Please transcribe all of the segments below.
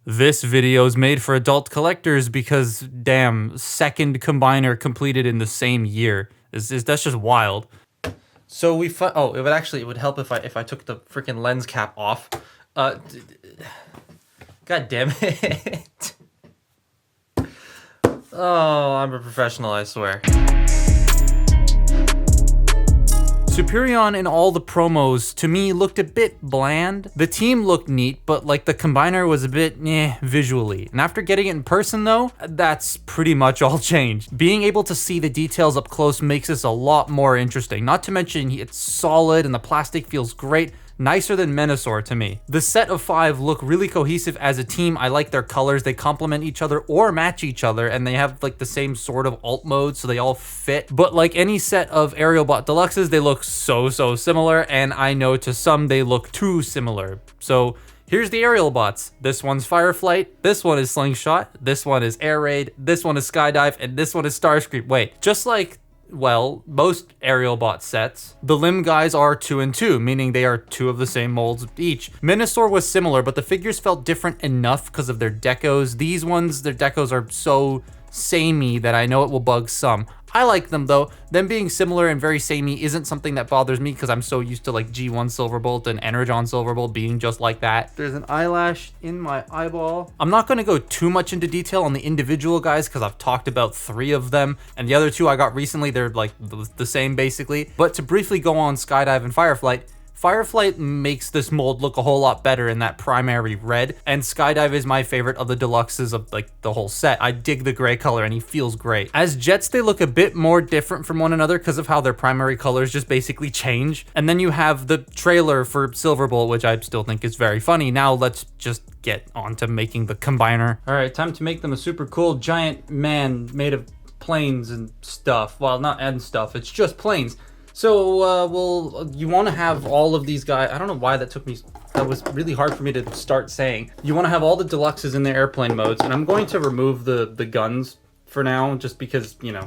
This video is made for adult collectors because, damn, second combiner completed in the same year. That's just wild. So we oh, it would help if I took the freaking lens cap off. God damn it. Oh, I'm a professional, I swear. Superion in all the promos, to me, looked a bit bland. The team looked neat, but like the combiner was a bit visually. And after getting it in person though, that's pretty much all changed. Being able to see the details up close makes this a lot more interesting. Not to mention it's solid and the plastic feels great. Nicer than Menasor to me. The set of 5 look really cohesive as a team. I like their colors. They complement each other or match each other, and they have like the same sort of alt mode, so they all fit. But like any set of Aerial Bot Deluxes, they look so similar, and I know to some they look too similar. So here's the aerial bots. This one's Fireflight, this one is Slingshot, this one is Air Raid, this one is Skydive, and this one is Starscream. Wait, just like, well, most aerial bot sets, the limb guys are 2 and 2, meaning they are 2 of the same molds each. Menasor was similar, but the figures felt different enough because of their decos. These ones, their decos are so samey that I know it will bug some. I like them though. Them being similar and very samey isn't something that bothers me because I'm so used to like G1 Silverbolt and Energon Silverbolt being just like that. There's an eyelash in my eyeball. I'm not going to go too much into detail on the individual guys because I've talked about 3 of them, and the other 2 I got recently, they're like the same basically. But to briefly go on Skydive and Fireflight, Fireflight makes this mold look a whole lot better in that primary red, and Skydive is my favorite of the deluxes of like the whole set. I dig the gray color and he feels great. As Jets, they look a bit more different from one another because of how their primary colors just basically change. And then you have the trailer for Silverbolt, which I still think is very funny. Now let's just get on to making the combiner. All right, time to make them a super cool giant man made of planes and stuff. Well, not and stuff, it's just planes. So, you want to have all of these guys. I don't know why that took me, that was really hard for me to start saying. You want to have all the deluxes in their airplane modes, and I'm going to remove the guns for now, just because, you know,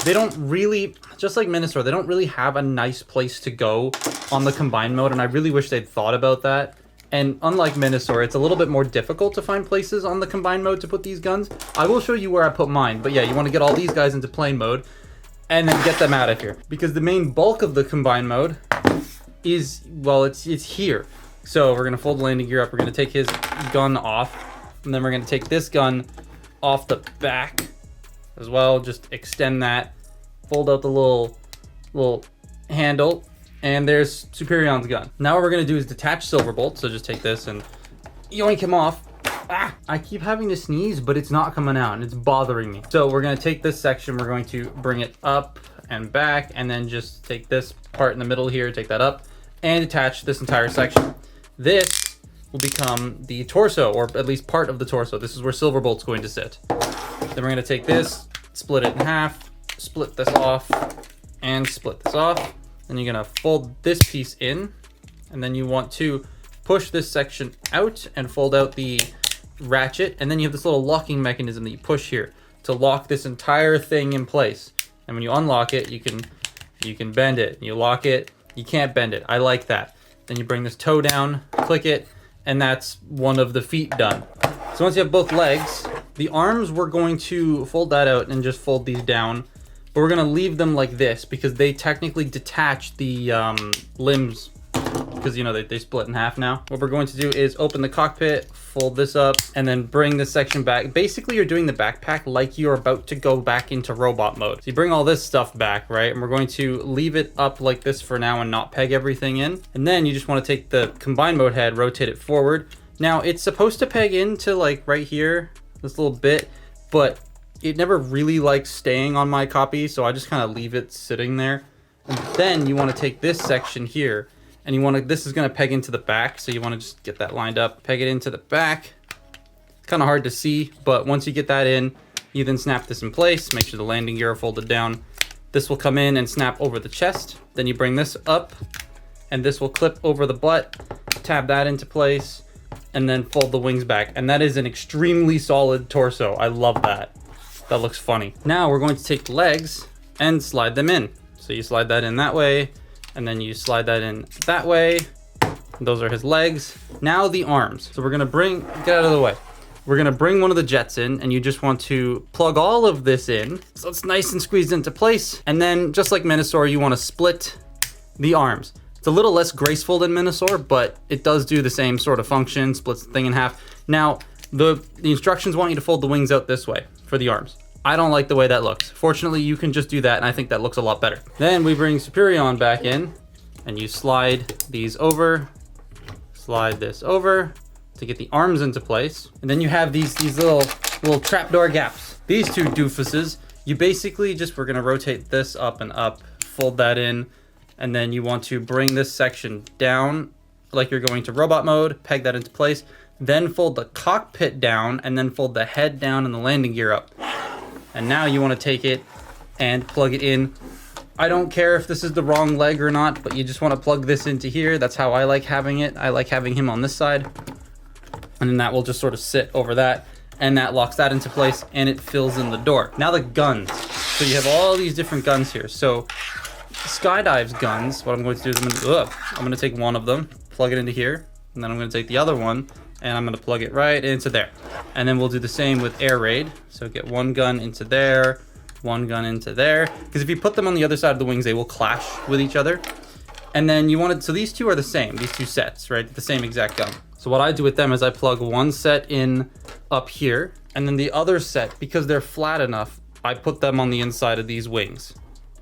they don't really, just like Menasor, they don't really have a nice place to go on the combined mode, and I really wish they'd thought about that. And unlike Menasor, it's a little bit more difficult to find places on the combined mode to put these guns. I will show you where I put mine, but yeah, you want to get all these guys into plane mode, and then get them out of here. Because the main bulk of the combine mode is, well, it's here. So we're gonna fold the landing gear up, we're gonna take his gun off, and then we're gonna take this gun off the back as well, just extend that, fold out the little handle, and there's Superion's gun. Now what we're gonna do is detach Silverbolt, so just take this and yoink him off. Ah, I keep having to sneeze, but it's not coming out and it's bothering me. So we're gonna take this section, we're going to bring it up and back, and then just take this part in the middle here, take that up, and attach this entire section. This will become the torso, or at least part of the torso. This is where Silverbolt's going to sit. Then we're gonna take this, split it in half, split this off, and split this off. Then you're gonna fold this piece in, and then you want to push this section out and fold out the ratchet, and then you have this little locking mechanism that you push here to lock this entire thing in place. And when you unlock it, you can bend it. You lock it, you can't bend it. I like that. Then you bring this toe down, click it, and that's one of the feet done. So once you have both legs, the arms, we're going to fold that out and just fold these down, but we're gonna leave them like this because they technically detach the limbs, because, you know, they split in half now. What we're going to do is open the cockpit, fold this up, and then bring this section back. Basically, you're doing the backpack like you're about to go back into robot mode. So you bring all this stuff back, right? And we're going to leave it up like this for now and not peg everything in. And then you just want to take the combined mode head, rotate it forward. Now, it's supposed to peg into like right here, this little bit, but it never really likes staying on my copy, so I just kind of leave it sitting there. And then you want to take this section here, and you want to, this is going to peg into the back, so you want to just get that lined up, peg it into the back. It's kind of hard to see, but once you get that in, you then snap this in place, make sure the landing gear are folded down. This will come in and snap over the chest. Then you bring this up, and this will clip over the butt, tab that into place, and then fold the wings back. And that is an extremely solid torso. I love that. That looks funny. Now we're going to take the legs and slide them in. So you slide that in that way, and then you slide that in that way. Those are his legs. Now the arms. So we're gonna get out of the way. we're gonna bring one of the jets in, and you just want to plug all of this in so it's nice and squeezed into place. And then just like Minosaur, you want to split the arms. It's a little less graceful than Minosaur, but it does do the same sort of function, splits the thing in half. Now, the instructions want you to fold the wings out this way for the arms. I don't like the way that looks. Fortunately, you can just do that, and I think that looks a lot better. Then we bring Superion back in, and you slide these over, slide this over to get the arms into place. And then you have these little trapdoor gaps. These two doofuses, you basically just, we're gonna rotate this up and up, fold that in, and then you want to bring this section down like you're going to robot mode, peg that into place, then fold the cockpit down, and then fold the head down and the landing gear up. And now you want to take it and plug it in. I don't care if this is the wrong leg or not, but you just want to plug this into here. That's how I like having it. I like having him on this side. And then that will just sort of sit over that, and that locks that into place, and it fills in the door. Now the guns. So you have all these different guns here. So Skydive's guns, what I'm going to do is I'm going to take one of them, plug it into here, and then I'm going to take the other one, and I'm going to plug it right into there. And then we'll do the same with Air Raid. So get one gun into there, one gun into there, because if you put them on the other side of the wings, they will clash with each other. And then you want to, so these two are the same, these two sets, right? The same exact gun. So what I do with them is I plug one set in up here, and then the other set, because they're flat enough, I put them on the inside of these wings.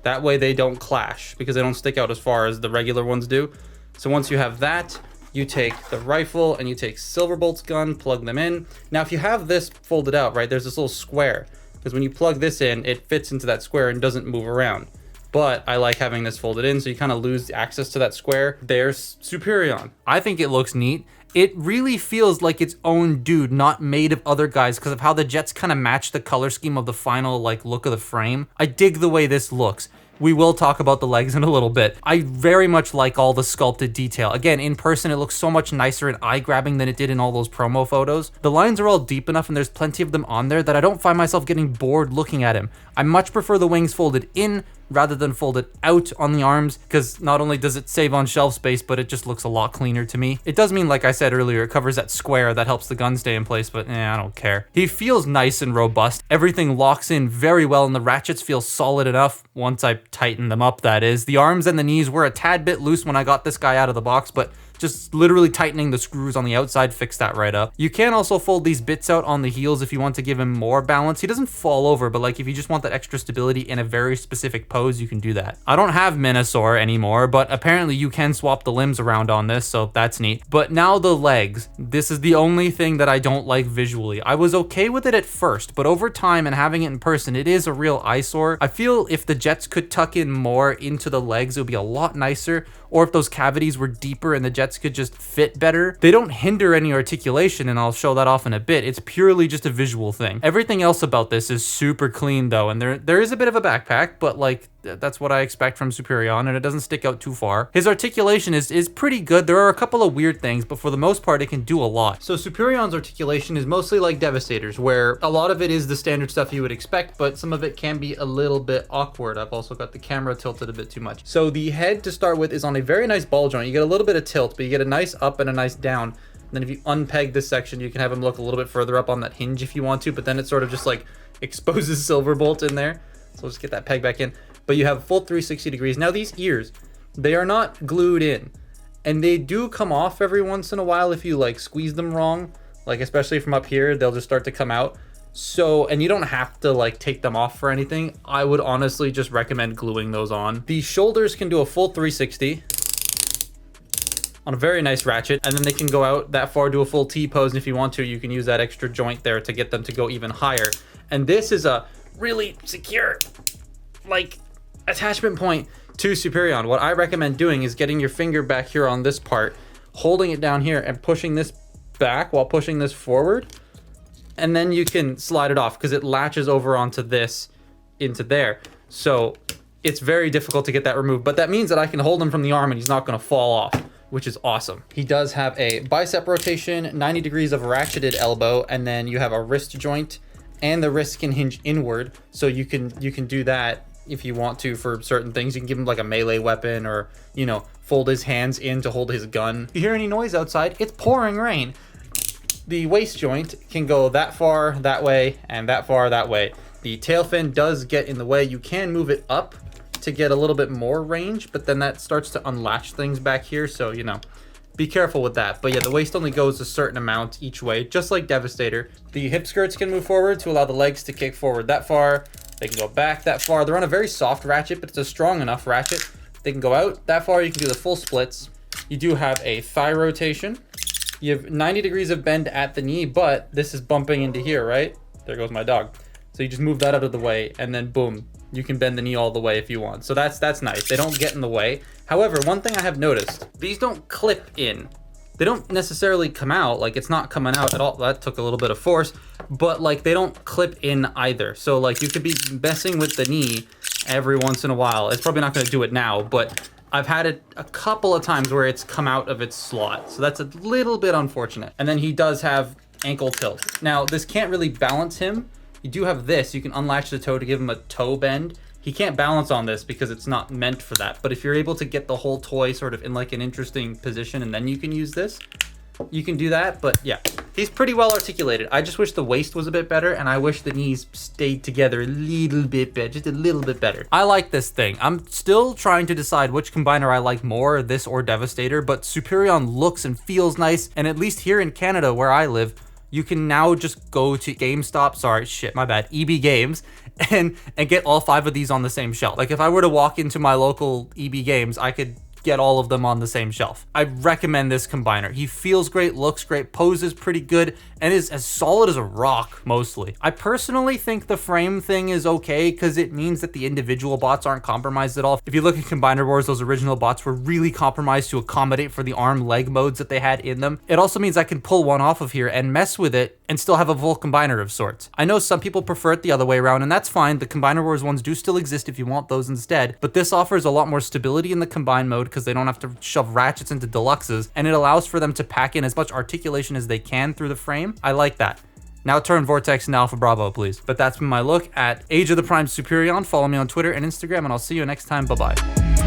That way they don't clash, because they don't stick out as far as the regular ones do. So once you have that, you take the rifle and you take Silverbolt's gun, plug them in. Now, if you have this folded out, right, there's this little square, because when you plug this in, it fits into that square and doesn't move around. But I like having this folded in, so you kind of lose access to that square. There's Superion. I think it looks neat. It really feels like its own dude, not made of other guys, because of how the jets kind of match the color scheme of the final like look of the frame. I dig the way this looks. We will talk about the legs in a little bit. I very much like all the sculpted detail. Again, in person, it looks so much nicer and eye-grabbing than it did in all those promo photos. The lines are all deep enough and there's plenty of them on there that I don't find myself getting bored looking at him. I much prefer the wings folded in rather than folded out on the arms, because not only does it save on shelf space, but it just looks a lot cleaner to me. It does mean, like I said earlier, it covers that square that helps the gun stay in place, but I don't care. He feels nice and robust. Everything locks in very well and the ratchets feel solid enough once I tighten them up, that is. The arms and the knees were a tad bit loose when I got this guy out of the box, but just literally tightening the screws on the outside fixed that right up. You can also fold these bits out on the heels if you want to give him more balance. He doesn't fall over, but like if you just want that extra stability in a very specific pose, you can do that. I don't have Minosaur anymore, but apparently you can swap the limbs around on this, so that's neat. But now the legs. This is the only thing that I don't like visually. I was okay with it at first, but over time and having it in person, it is a real eyesore. I feel if the jets could tuck in more into the legs, it would be a lot nicer, or if those cavities were deeper and the jets could just fit better. They don't hinder any articulation, and I'll show that off in a bit. It's purely just a visual thing. Everything else about this is super clean though, and there is a bit of a backpack, but like that's what I expect from Superion, and it doesn't stick out too far. His articulation is pretty good. There are a couple of weird things, but for the most part, it can do a lot. So Superion's articulation is mostly like Devastator's, where a lot of it is the standard stuff you would expect, but some of it can be a little bit awkward. I've also got the camera tilted a bit too much. So the head to start with is on a very nice ball joint. You get a little bit of tilt, but you get a nice up and a nice down. And then if you unpeg this section, you can have him look a little bit further up on that hinge if you want to, but then it sort of just like exposes Silverbolt in there. So we'll just get that peg back in. But you have full 360 degrees. Now these ears, they are not glued in, and they do come off every once in a while if you like squeeze them wrong, like especially from up here, they'll just start to come out. So, and you don't have to like take them off for anything. I would honestly just recommend gluing those on. The shoulders can do a full 360 on a very nice ratchet, and then they can go out that far, do a full T-pose, and if you want to, you can use that extra joint there to get them to go even higher. And this is a really secure, like, attachment point to Superion. What I recommend doing is getting your finger back here on this part, holding it down here and pushing this back while pushing this forward, and then you can slide it off because it latches over onto this into there. So it's very difficult to get that removed, but that means that I can hold him from the arm and he's not going to fall off, which is awesome. He does have a bicep rotation, 90 degrees of ratcheted elbow, and then you have a wrist joint, and the wrist can hinge inward, so you can do that if you want to for certain things. You can give him like a melee weapon, or, you know, fold his hands in to hold his gun. If you hear any noise outside, it's pouring rain. The waist joint can go that far that way and that far that way. The tail fin does get in the way. You can move it up to get a little bit more range, but then that starts to unlatch things back here, so you know, be careful with that. But yeah, the waist only goes a certain amount each way, just like Devastator. The hip skirts can move forward to allow the legs to kick forward that far. They can go back that far. They're on a very soft ratchet, but it's a strong enough ratchet. They can go out that far. You can do the full splits. You do have a thigh rotation. You have 90 degrees of bend at the knee, but this is bumping into here, right? There goes my dog. So you just move that out of the way, and then boom, you can bend the knee all the way if you want. So that's nice. They don't get in the way. However, one thing I have noticed, these don't clip in. They don't necessarily come out, like it's not coming out at all. That took a little bit of force, but like they don't clip in either. So like you could be messing with the knee every once in a while. It's probably not gonna do it now, but I've had it a couple of times where it's come out of its slot. So that's a little bit unfortunate. And then he does have ankle tilt. Now this can't really balance him. You do have this, you can unlatch the toe to give him a toe bend. He can't balance on this because it's not meant for that. But if you're able to get the whole toy sort of in like an interesting position and then you can use this, you can do that. But yeah, he's pretty well articulated. I just wish the waist was a bit better, and I wish the knees stayed together a little bit better, just a little bit better. I like this thing. I'm still trying to decide which combiner I like more, this or Devastator, but Superion looks and feels nice. And at least here in Canada where I live, you can now just go to GameStop, sorry, shit, my bad, EB Games, and get all 5 of these on the same shelf. Like if I were to walk into my local EB Games, I could get all of them on the same shelf. I recommend this combiner. He feels great, looks great, poses pretty good, and is as solid as a rock, mostly. I personally think the frame thing is okay because it means that the individual bots aren't compromised at all. If you look at Combiner Wars, those original bots were really compromised to accommodate for the arm leg modes that they had in them. It also means I can pull one off of here and mess with it and still have a full combiner of sorts. I know some people prefer it the other way around, and that's fine. The Combiner Wars ones do still exist if you want those instead, but this offers a lot more stability in the combine mode because they don't have to shove ratchets into deluxes, and it allows for them to pack in as much articulation as they can through the frame. I like that. Now turn Vortex into Alpha Bravo, please. But that's been my look at Age of the Prime Superion. Follow me on Twitter and Instagram, and I'll see you next time. Bye-bye.